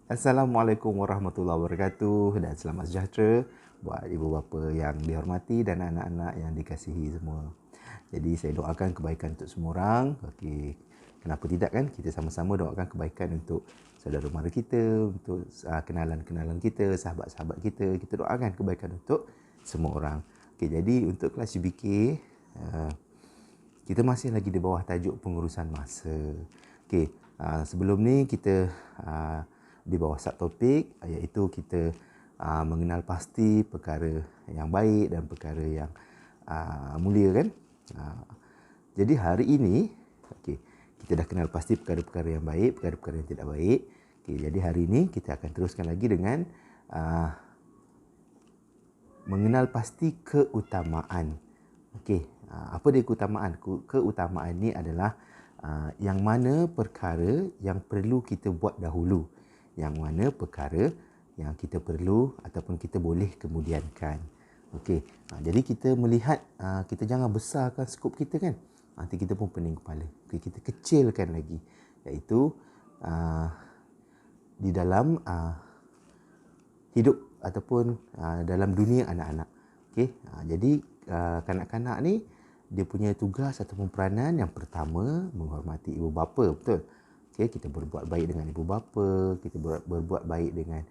Assalamualaikum warahmatullahi wabarakatuh dan selamat sejahtera buat ibu bapa yang dihormati dan anak-anak yang dikasihi semua. Jadi saya doakan kebaikan untuk semua orang. Okey. Kenapa tidak kan? Kita sama-sama doakan kebaikan untuk saudara mara kita, untuk kenalan-kenalan kita, sahabat-sahabat kita. Kita doakan kebaikan untuk semua orang. Okey, jadi untuk kelas CBK, kita masih lagi di bawah tajuk pengurusan masa. Okey, sebelum ni kita di bawah subtopik iaitu kita mengenal pasti perkara yang baik dan perkara yang mulia kan. Jadi hari ini kita dah kenal pasti perkara-perkara yang baik, perkara-perkara yang tidak baik. Jadi hari ini kita akan teruskan lagi dengan mengenal pasti keutamaan. Apa dia keutamaan? Keutamaan ni adalah yang mana perkara yang perlu kita buat dahulu, yang mana perkara yang kita perlu ataupun kita boleh kemudiankan. Jadi kita melihat, kita jangan besarkan skop kita kan. Nanti kita pun pening kepala. Kita kecilkan lagi, iaitu di dalam hidup ataupun dalam dunia anak-anak. Jadi kanak-kanak ni dia punya tugas ataupun peranan yang pertama menghormati ibu bapa, betul? Kita berbuat baik dengan ibu bapa, kita berbuat baik dengan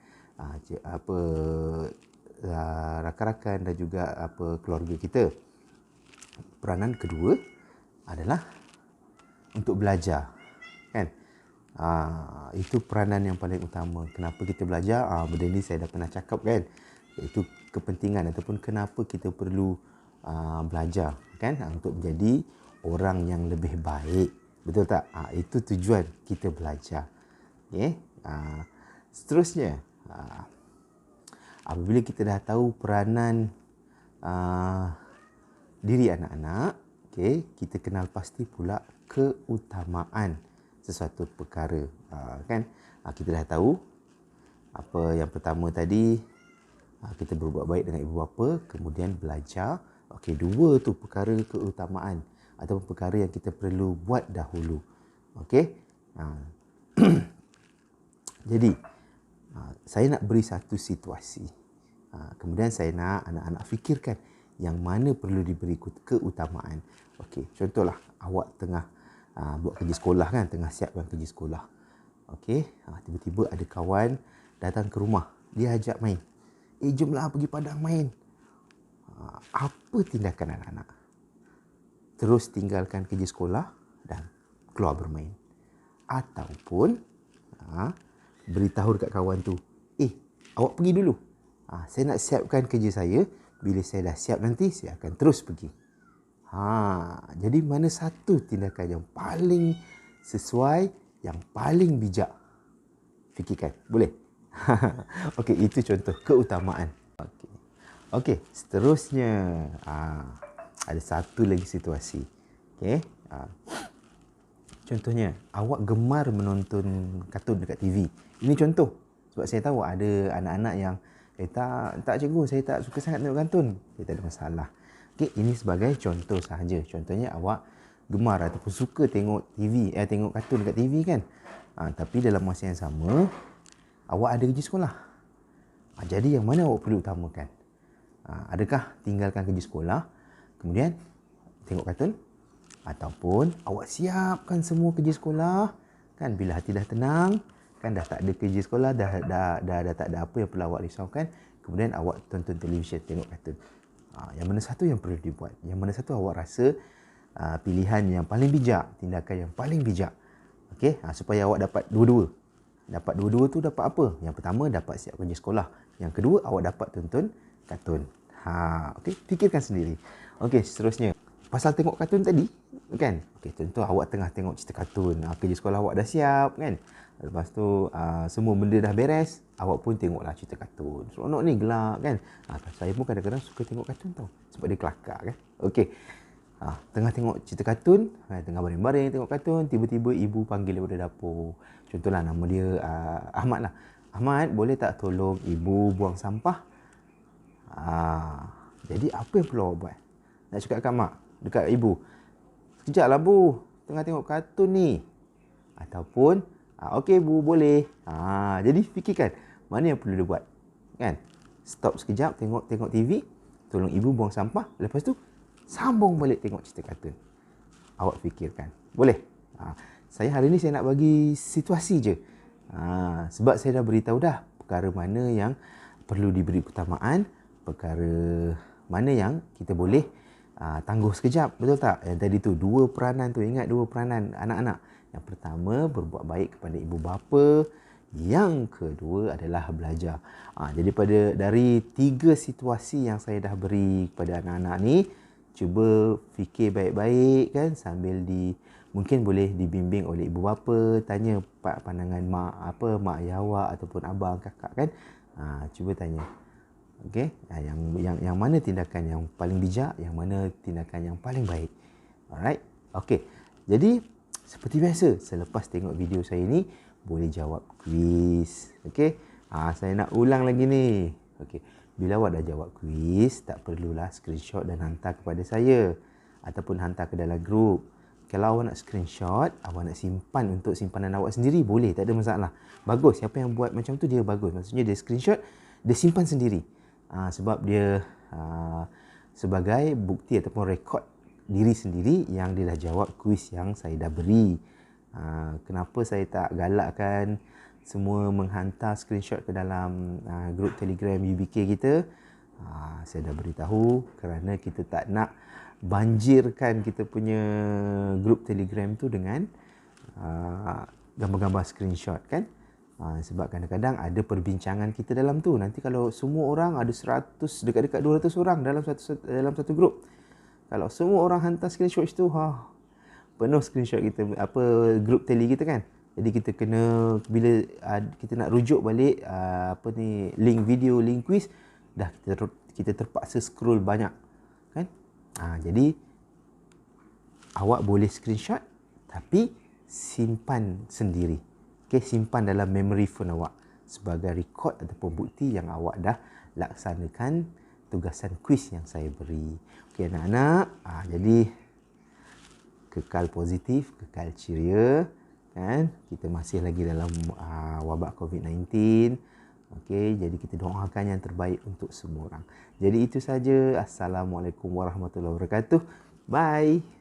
rakan-rakan dan juga keluarga kita. Peranan kedua adalah untuk belajar, kan? Itu peranan yang paling utama. Kenapa kita belajar? Benda ni saya dah pernah cakap kan, iaitu kepentingan ataupun kenapa kita perlu belajar, kan? Untuk menjadi orang yang lebih baik, betul tak? Itu tujuan kita belajar. Seterusnya, apabila kita dah tahu peranan diri anak-anak, kita kenal pasti pula keutamaan sesuatu perkara, kan? Kita dah tahu apa yang pertama tadi, kita berbuat baik dengan ibu bapa, kemudian belajar. Dua tu perkara keutamaan ataupun perkara yang kita perlu buat dahulu. Jadi saya nak beri satu situasi, kemudian saya nak anak-anak fikirkan yang mana perlu diberi keutamaan. Contohlah awak tengah buat kerja sekolah kan, tengah siapkan kerja sekolah. Tiba-tiba ada kawan datang ke rumah, dia ajak main. Jomlah pergi padang main. Apa tindakan anak-anak? Terus tinggalkan kerja sekolah dan keluar bermain? Ataupun beritahu dekat kawan tu, awak pergi dulu, saya nak siapkan kerja saya. Bila saya dah siap nanti, saya akan terus pergi. Jadi mana satu tindakan yang paling sesuai, yang paling bijak? Fikirkan, boleh? Itu contoh keutamaan. Seterusnya, ada satu lagi situasi. Contohnya, awak gemar menonton kartun dekat TV. Ini contoh. Sebab saya tahu ada anak-anak yang tak cikgu, saya tak suka sangat tengok kartun. Tak ada masalah. Ini sebagai contoh sahaja. Contohnya awak gemar ataupun suka tengok TV, tengok kartun dekat TV kan. Tapi dalam masa yang sama, awak ada kerja sekolah. Jadi yang mana awak perlu utamakan? Adakah tinggalkan kerja sekolah, kemudian tengok kartun? Ataupun awak siapkan semua kerja sekolah, kan, bila hati dah tenang, kan, dah tak ada kerja sekolah, dah tak ada apa yang perlu awak risaukan, kemudian awak tonton televisyen, tengok kartun. Yang mana satu yang perlu dibuat? Yang mana satu awak rasa pilihan yang paling bijak, tindakan yang paling bijak? Supaya awak dapat dua-dua. Dapat dua-dua tu dapat apa? Yang pertama dapat siap kerja sekolah. Yang kedua awak dapat tonton kartun. Fikirkan sendiri. Seterusnya, pasal tengok kartun tadi, kan? Contoh awak tengah tengok cerita kartun, kerja sekolah awak dah siap, kan? Lepas tu semua benda dah beres, awak pun tengoklah cerita kartun. Seronok ni, gelak kan? Saya pun kadang-kadang suka tengok kartun tau, sebab dia kelakar kan. Tengah tengok cerita kartun, tengah baring-baring tengok kartun, tiba-tiba ibu panggil daripada dapur. Contohlah nama dia Ahmad lah. Ahmad, boleh tak tolong ibu buang sampah? Jadi apa yang perlu awak buat? Nak cakap kat mak, dekat ibu, sekejap lah bu, tengah tengok kartun ni. Ataupun Okey bu, boleh. Jadi fikirkan mana yang perlu dia buat. Kan? Stop sekejap, tengok TV, tolong ibu buang sampah, lepas tu sambung balik tengok cerita kartun. Awak fikirkan. Boleh? Saya hari ni saya nak bagi situasi je. Sebab saya dah beritahu dah perkara mana yang perlu diberi keutamaan, perkara mana yang kita boleh tangguh sekejap. Betul tak? Yang tadi tu, dua peranan tu. Ingat dua peranan anak-anak. Yang pertama, berbuat baik kepada ibu bapa. Yang kedua adalah belajar. Jadi dari 3 situasi yang saya dah beri kepada anak-anak ni, cuba fikir baik-baik kan, sambil mungkin boleh dibimbing oleh ibu bapa, tanya pandangan mak ayah awak ataupun abang kakak kan. Cuba tanya. Okey, yang mana tindakan yang paling bijak, yang mana tindakan yang paling baik. Alright. Okey. Jadi seperti biasa, selepas tengok video saya ni boleh jawab kuis. Okey. Saya nak ulang lagi ni. Okey. Bila awak dah jawab kuis, tak perlulah screenshot dan hantar kepada saya ataupun hantar ke dalam grup. Kalau awak nak screenshot, awak nak simpan untuk simpanan awak sendiri, boleh, tak ada masalah. Bagus, siapa yang buat macam tu dia bagus. Maksudnya dia screenshot, dia simpan sendiri. Sebab dia sebagai bukti ataupun rekod diri sendiri yang dia dah jawab kuis yang saya dah beri. Kenapa saya tak galakkan semua menghantar screenshot ke dalam grup Telegram UBK kita? Saya dah beritahu kerana kita tak nak banjirkan kita punya grup Telegram tu dengan gambar-gambar screenshot kan. Sebab kadang-kadang ada perbincangan kita dalam tu. Nanti kalau semua orang ada 100, dekat-dekat 200 orang dalam satu grup. Kalau semua orang hantar screenshot itu, penuh screenshot kita, grup tele kita kan. Jadi kita kena, bila kita nak rujuk balik link video, link quiz, dah kita terpaksa scroll banyak kan. Jadi awak boleh screenshot tapi simpan sendiri. Okey, simpan dalam memory phone awak sebagai rekod ataupun bukti yang awak dah laksanakan tugasan kuis yang saya beri. Okey anak-anak, jadi kekal positif, kekal ceria kan. Kita masih lagi dalam wabak COVID-19. Okey, jadi kita doakan yang terbaik untuk semua orang. Jadi itu saja. Assalamualaikum warahmatullahi wabarakatuh. Bye.